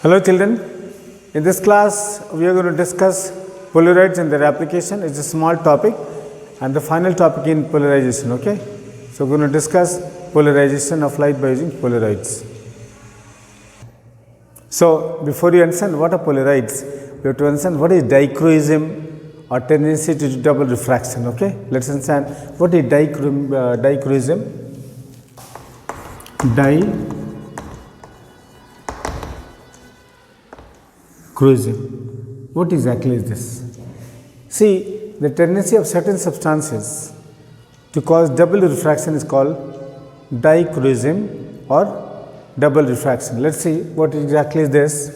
Hello children, in this class we are going to discuss Polaroids and their application. It's a small topic and the final topic in polarization, okay. So we are going to discuss polarization of light by using Polaroids. So before you understand what are Polaroids, we have to understand what is dichroism or tendency to double refraction, okay. Let's understand what is dichroism. Dichroism. What exactly is this? See, the tendency of certain substances to cause double refraction is called dichroism or double refraction. Let's see what exactly is this.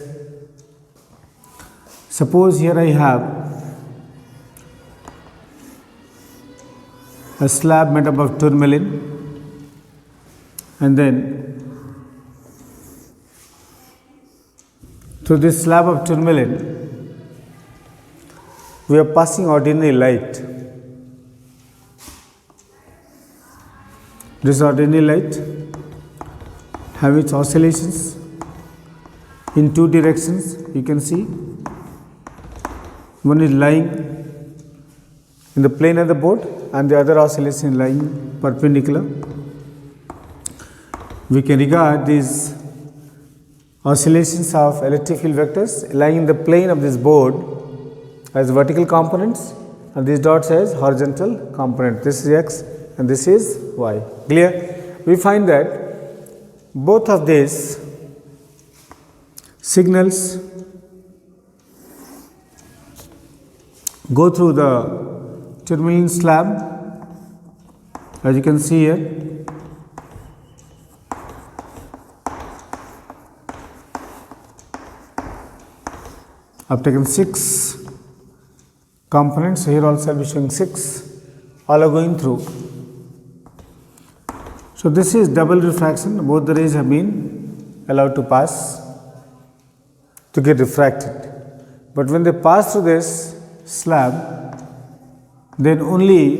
Suppose here I have a slab made up of tourmaline, and then through this slab of tourmaline we are passing ordinary light. This ordinary light have its oscillations in two directions. You can see one is lying in the plane of the board and the other oscillation lying perpendicular. We can regard these oscillations of electric field vectors lying in the plane of this board as vertical components and these dots as horizontal component. This is x and this is y. Clear? We find that both of these signals go through the tourmaline slab, as you can see here. I've taken 6 components, so here also I will be showing 6, all are going through. So this is double refraction, both the rays have been allowed to pass to get refracted. But when they pass through this slab, then only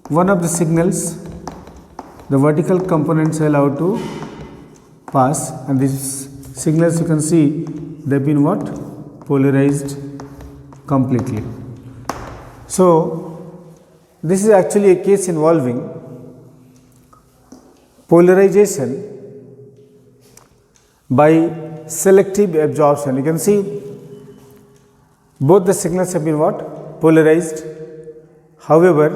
one of the signals, the vertical components, are allowed to pass, and these signals you can see they have been what? Polarized completely. So this is actually a case involving polarization by selective absorption. You can see both the signals have been what? Polarized. However,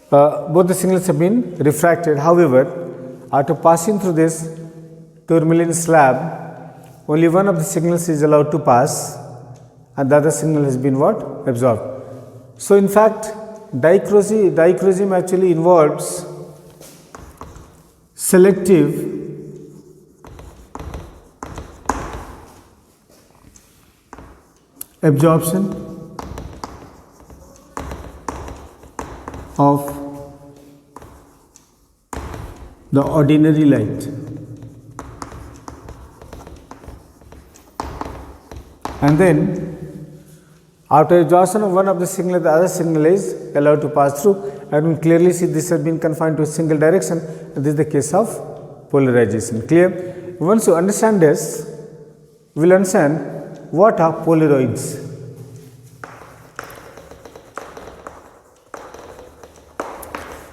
both the signals have been refracted. However, after passing through this tourmaline slab, only one of the signals is allowed to pass and the other signal has been what? Absorbed. So in fact, dichroism actually involves selective absorption of the ordinary light, and then after exhaustion of one of the signal, the other signal is allowed to pass through. I can clearly see this has been confined to a single direction, and this is the case of polarization. Clear? Once you understand this, we will understand what are Polaroids.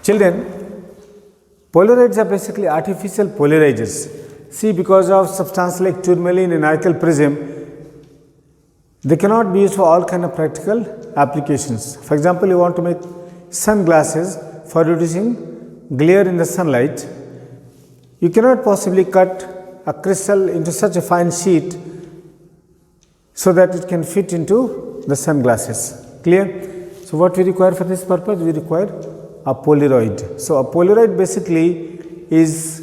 Children, Polaroids are basically artificial polarizers. See, because of substance like tourmaline and nickel prism, they cannot be used for all kind of practical applications. For example, you want to make sunglasses for reducing glare in the sunlight. You cannot possibly cut a crystal into such a fine sheet so that it can fit into the sunglasses. Clear? So what we require for this purpose? We require a Polaroid. So a Polaroid basically is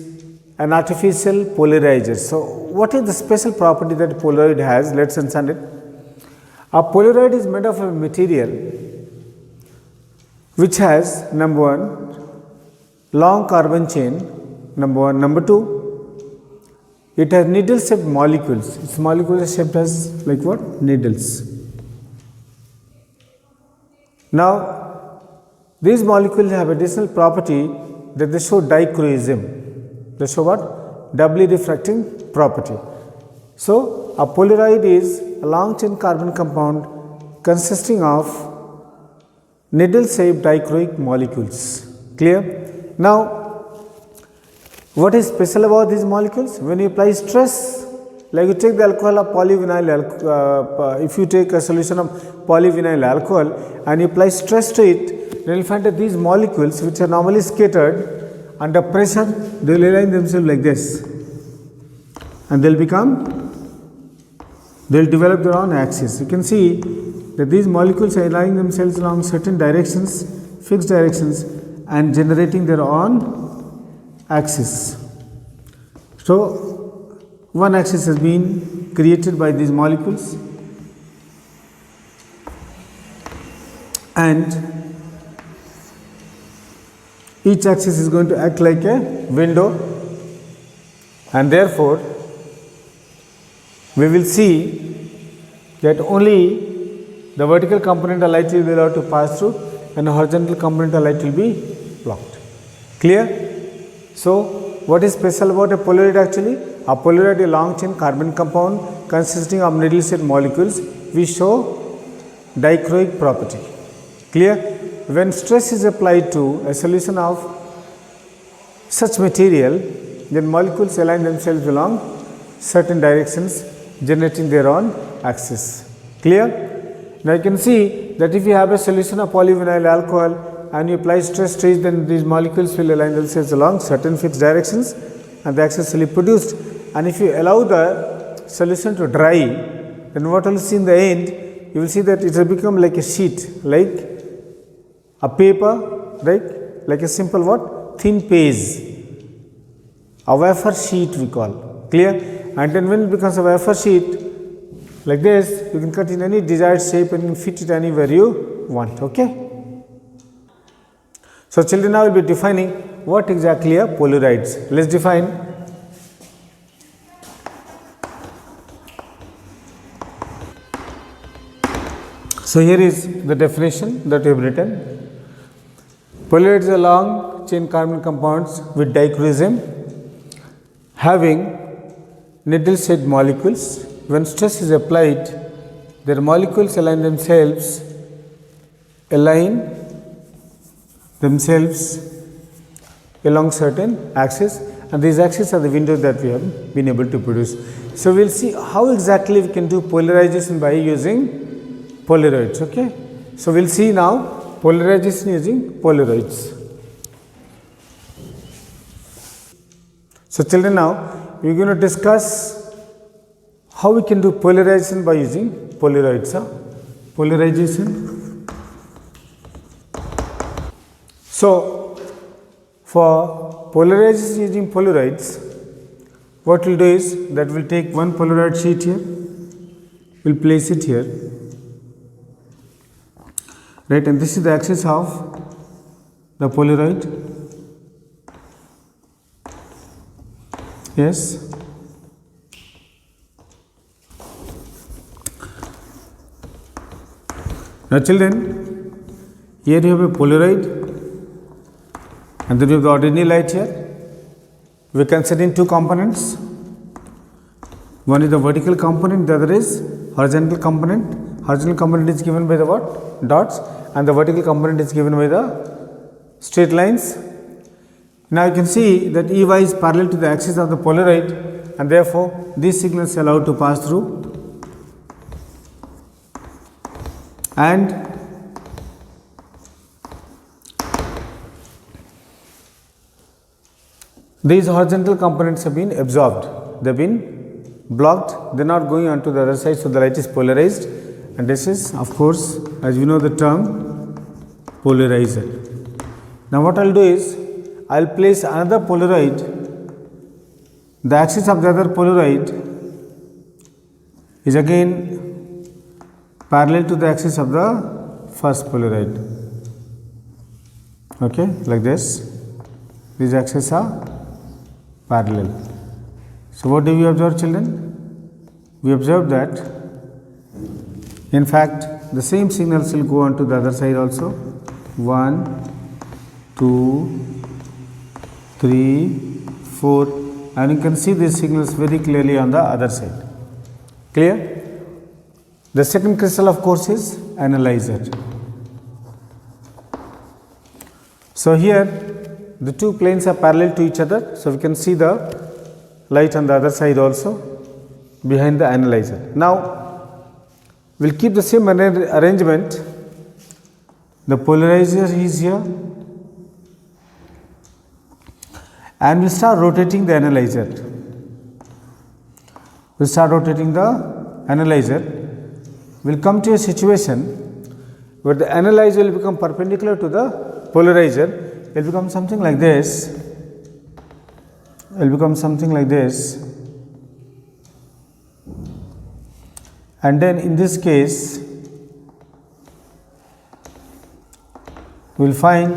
an artificial polarizer. So what is the special property that a Polaroid has? Let's understand it. A Polaroid is made of a material which has, number one, long carbon chain, number one. Number two, it has needle shaped molecules. Its molecules are shaped as like what? Needles. Now, these molecules have additional property that they show dichroism. They show what? doubly refracting property. So, a Polaroid is a long chain carbon compound consisting of needle shaped dichroic molecules. Clear? Now, what is special about these molecules? When you apply stress, like you take the alcohol of polyvinyl, if you take a solution of polyvinyl alcohol and you apply stress to it, then you will find that these molecules, which are normally scattered under pressure, they will align themselves like this, and they will develop their own axis. You can see that these molecules are aligning themselves along certain directions, fixed directions, and generating their own axis. So, one axis has been created by these molecules, and each axis is going to act like a window, and therefore, we will see that only the vertical component of light will be allowed to pass through and the horizontal component of light will be blocked. Clear? So, what is special about a Polaroid actually? A Polaroid is a long chain carbon compound consisting of needle shaped molecules which show dichroic property. Clear? When stress is applied to a solution of such material, then molecules align themselves along certain directions, generating their own axis. Clear? Now, you can see that if you have a solution of polyvinyl alcohol and you apply stress to it, then these molecules will align themselves along certain fixed directions and the axis will be produced. And if you allow the solution to dry, then what will you see in the end? You will see that it will become like a sheet, like a paper, right? Like a simple what? Thin page, a wafer sheet we call. Clear? And then when it becomes a wafer sheet like this, you can cut in any desired shape and you can fit it anywhere you want. Okay? So, children, now will be defining what exactly are Polaroids. Let us define. So, here is the definition that we have written. Polaroids are long chain carbon compounds with dichroism having needle shaped molecules. When stress is applied, their molecules align themselves along certain axes, and these axes are the windows that we have been able to produce. So, we will see how exactly we can do polarization by using Polaroids. Okay? So, we will see now polarization using Polaroids. So, children, now we are going to discuss how we can do polarization by using Polaroids. Polarization. So, for polarization using Polaroids, what we will do is that we will take one Polaroid sheet here, we will place it here, right, and this is the axis of the Polaroid. Yes. Now, children, here you have a Polaroid and then you have the ordinary light here. We are considering two components. One is the vertical component, the other is horizontal component. Horizontal component is given by the what? Dots, and the vertical component is given by the straight lines. Now, you can see that EY is parallel to the axis of the Polaroid, and therefore, these signals are allowed to pass through. And these horizontal components have been absorbed, they have been blocked, they are not going on to the other side, so the light is polarized, and this is of course, as we know the term, polarizer. Now, what I will do is, I will place another Polaroid, the axis of the other Polaroid is again parallel to the axis of the first Polaroid, okay, like this. These axes are parallel. So, what do we observe, children? We observe that in fact the same signals will go on to the other side also. 1, 2, 3, 4, and you can see these signals very clearly on the other side. Clear? The second crystal of course is analyzer. So here the two planes are parallel to each other, so we can see the light on the other side also behind the analyzer. Now we will keep the same arrangement. The polarizer is here and we will start rotating the analyzer. We will start rotating the analyzer. We will come to a situation where the analyzer will become perpendicular to the polarizer. It will become something like this. It will become something like this. And then in this case, we will find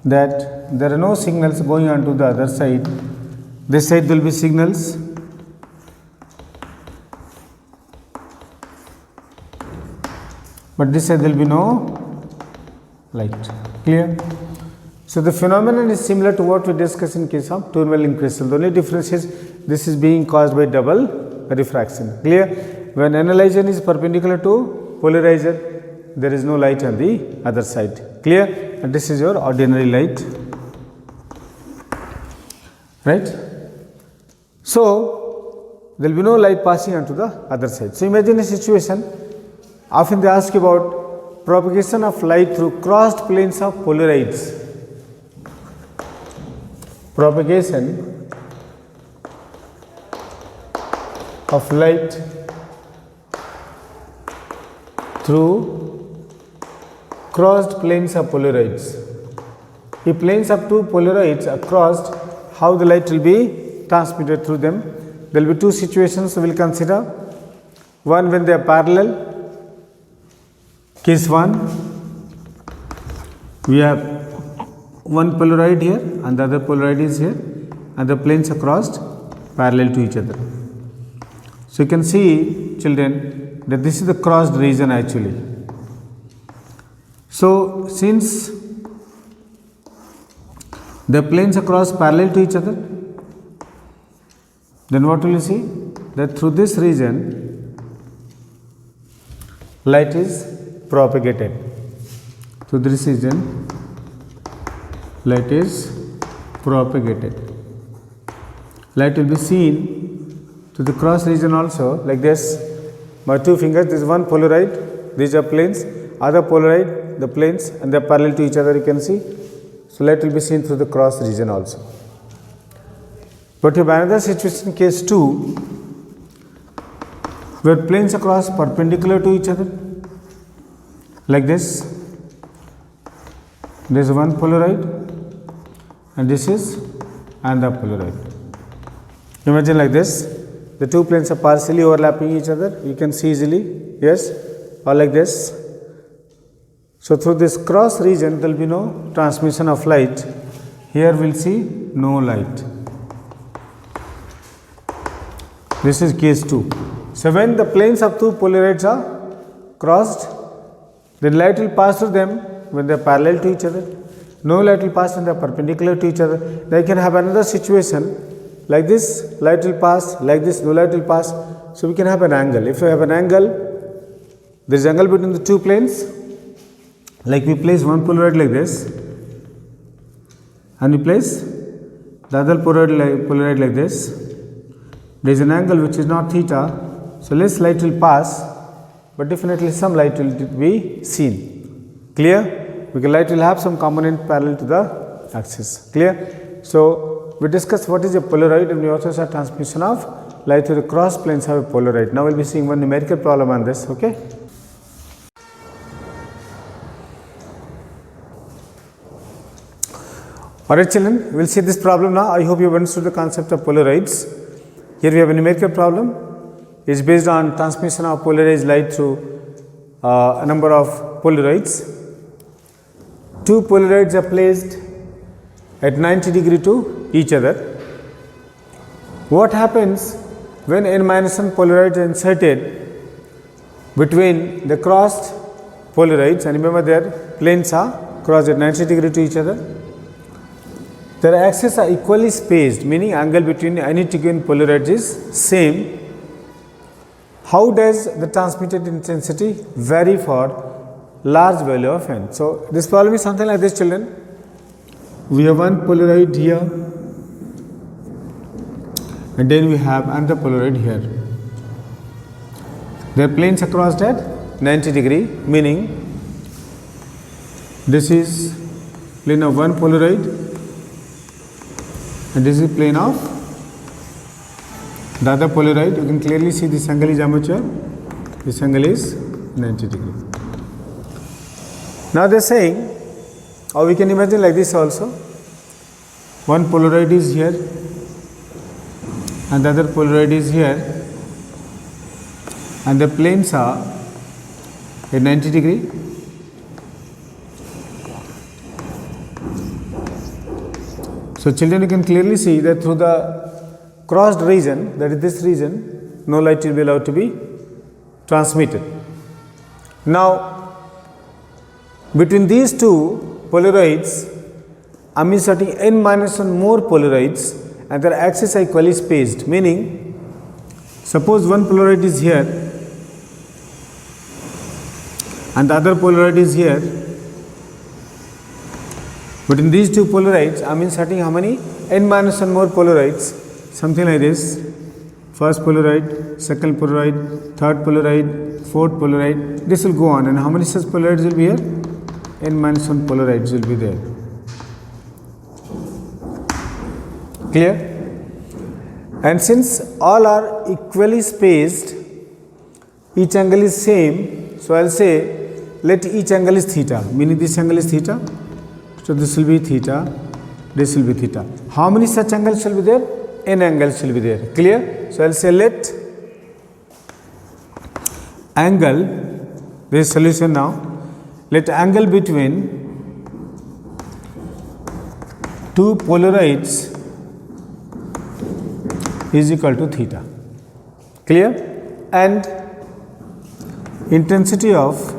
that there are no signals going on to the other side. This side will be signals, but this side will be no light. Clear? So the phenomenon is similar to what we discussed in case of tourmaline crystal. The only difference is this is being caused by double refraction. Clear? When analyzer is perpendicular to polarizer, there is no light on the other side. Clear? And this is your ordinary light. Right? So there will be no light passing onto the other side. So imagine a situation, often they ask about propagation of light through crossed planes of polarites. Propagation of light through crossed planes of polarites. If planes of two polarites are crossed, how the light will be transmitted through them? There will be two situations we will consider. One, when they are parallel. Case 1, we have one polaroid here and the other polaroid is here and the planes are crossed parallel to each other. So you can see, children, that this is the crossed region actually. So since the planes are crossed parallel to each other, then what will you see? That through this region light is propagated. Through this region light is propagated. Light will be seen to the cross region also, like this. My two fingers, this is one polaroid, these are planes, other polaroid, the planes, and they are parallel to each other, you can see. So light will be seen through the cross region also. But you have another situation, case 2, where planes are crossed perpendicular to each other, like this. There is one polaroid and this is another polaroid. Imagine like this, the two planes are partially overlapping each other, you can see easily, yes, or like this. So through this cross region there will be no transmission of light. Here we will see no light. This is case 2. So when the planes of two polarites are crossed, then light will pass through them when they are parallel to each other. No light will pass when they are perpendicular to each other. They can have another situation like this, light will pass, like this, no light will pass. So we can have an angle. If you have an angle, there is angle between the two planes. Like we place one polaroid like this and we place the other polaroid like this. There is an angle which is not theta, so less light will pass, but definitely some light will be seen. Clear? Because light will have some component parallel to the axis. Clear? So we discussed what is a polaroid and we also saw transmission of light through the cross planes of a polaroid. Now we will be seeing one numerical problem on this. Okay. Alright children, we will see this problem now. I hope you have understood the concept of polarides. Here we have a numerical problem. It is based on transmission of polarized light through a number of polaroids. Two polaroids are placed at 90 degree to each other. What happens when n-1 polaroids are inserted between the crossed polaroids, and remember their planes are crossed at 90 degree to each other. their axes are equally spaced, meaning angle between any two given polarities is same. How does the transmitted intensity vary for large value of n? So, this problem is something like this, children. We have one Polaroid here and then we have another Polaroid here. Their planes across that 90 degree, meaning this is plane of one Polaroid and this is plane of the other Polaroid. You can clearly see this angle is amateur, this angle is 90 degree. Now they are saying, or we can imagine like this also, one Polaroid is here and the other Polaroid is here and the planes are at 90 degree. So children, you can clearly see that through the crossed region, that is this region, no light will be allowed to be transmitted. Now, between these two Polaroids, I am inserting n minus 1 more Polaroids and their axes are equally spaced, meaning suppose one Polaroid is here and the other Polaroid is here. Between these two Polaroids, I am inserting how many? N minus 1 more Polaroids, something like this. First Polaroid, second Polaroid, third Polaroid, fourth Polaroid. This will go on, and how many such Polaroids will be here? N minus 1 Polaroids will be there. Clear? And since all are equally spaced, each angle is same. So I will say, let each angle is theta, meaning this angle is theta. So this will be theta, this will be theta. How many such angles shall be there? N angles shall be there. Clear? So I will say, let angle, there is solution now. Let angle between two Polaroids is equal to theta. Clear? And intensity of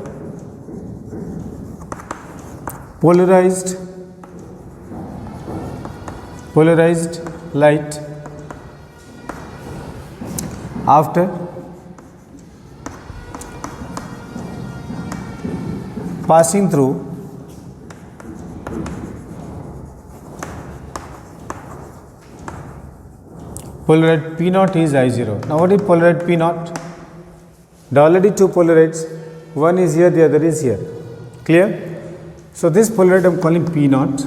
polarized light after passing through Polaroid P naught is I0. Now what is Polaroid P naught? There are already two Polaroids, one is here, the other is here. Clear? So this Polaroid I am calling P naught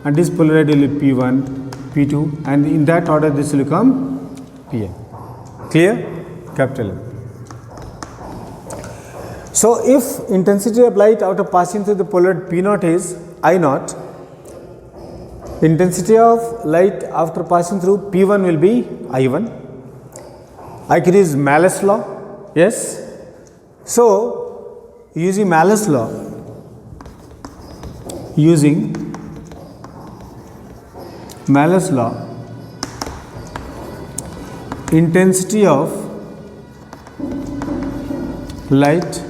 and this Polaroid will be P1, P2, and in that order this will become Pn. Clear? Capital M. So if intensity of light after passing through the Polaroid P naught is I naught, intensity of light after passing through P1 will be I1. I can use Malus law, yes. So using Malus law, intensity of light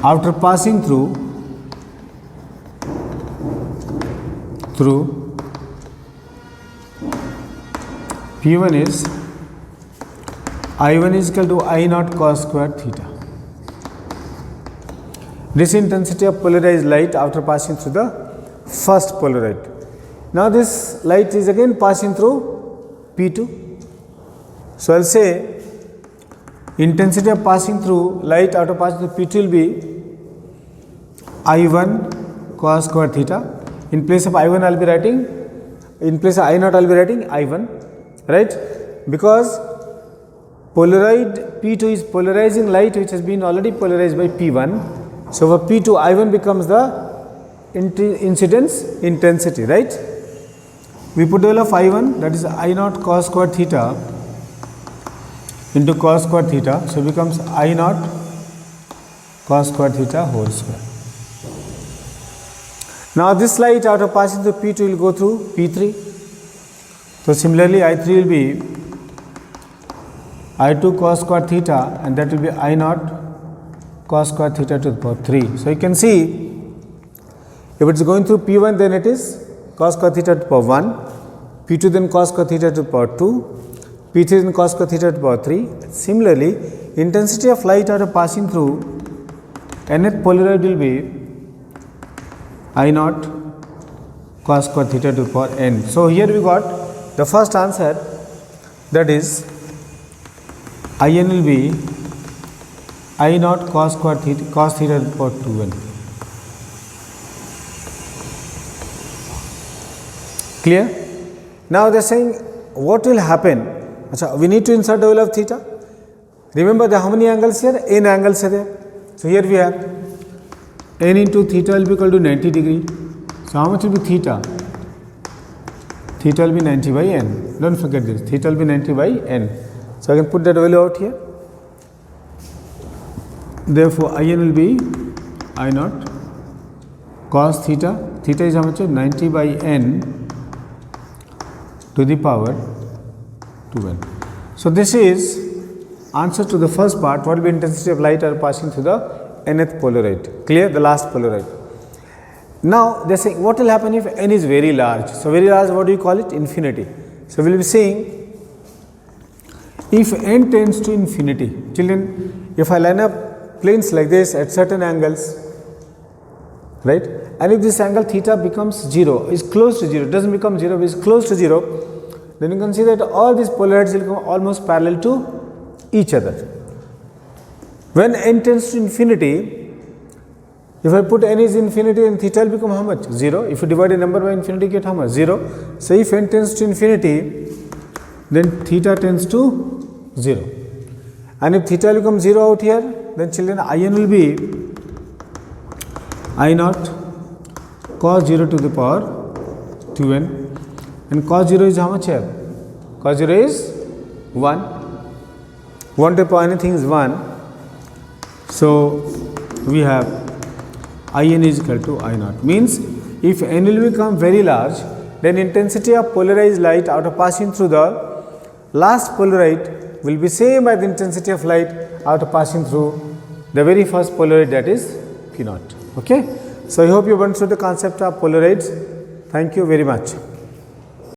after passing through P1 is I1 is equal to I naught cos square theta. This intensity of polarized light after passing through the first Polaroid. Now this light is again passing through P2. So I will say intensity of passing through light after passing through P2 will be I1 cos square theta. In place of I1 I will be writing, in place of I naught I will be writing I1, right? Because Polaroid P2 is polarizing light which has been already polarized by P1. So for P2 I1 becomes the incidence intensity, right? We put the value of I1, that is I naught cos square theta into cos square theta. So it becomes I naught cos square theta whole square. Now this light after passing through P2 will go through P3. So similarly I3 will be I2 cos square theta, and that will be I naught cos square theta to the power 3. So you can see If it is going through P1, then it is cos square theta to the power 1, P2 then cos square theta to the power 2, P3 then cos square theta to the power 3. Similarly, intensity of light after passing through nth polaroid will be I naught cos square theta to the power n. So, here we got the first answer, that is In will be I naught cos square theta to the power 2n. Clear? Now they are saying what will happen. Achha, we need to insert the value of theta. Remember how many angles here? N angles are there. So here we have n into theta will be equal to 90 degree. So how much will be theta? Theta will be 90 by n. Don't forget this. Theta will be 90 by n. So I can put that value out here. Therefore In will be I naught cos theta. Theta is how much? 90 by n to the power 2n. So this is answer to the first part. What will be intensity of light are passing through the nth polaroid? Clear? The last polaroid. Now they are saying what will happen if n is very large? So very large, what do you call it? Infinity. So we will be saying if n tends to infinity, children, if I line up planes like this at certain angles, right, and if this angle theta becomes 0, is close to 0, doesn't become 0, but is close to 0, then you can see that all these polarities will come almost parallel to each other. When n tends to infinity, if I put n is infinity, then theta will become how much? 0. If you divide a number by infinity, get how much? 0. So if n tends to infinity, then theta tends to 0. And if theta will become 0 out here, then children, In will be I naught cos 0 to the power 2n, and cos 0 is how much here? Cos 0 is 1. 1 to the power anything is 1. So we have In is equal to I naught. Means if n will become very large, then intensity of polarized light after passing through the last polaroid will be same as the intensity of light after passing through the very first polaroid, that is P naught. Okay. So I hope you have understood the concept of polarides. Thank you very much.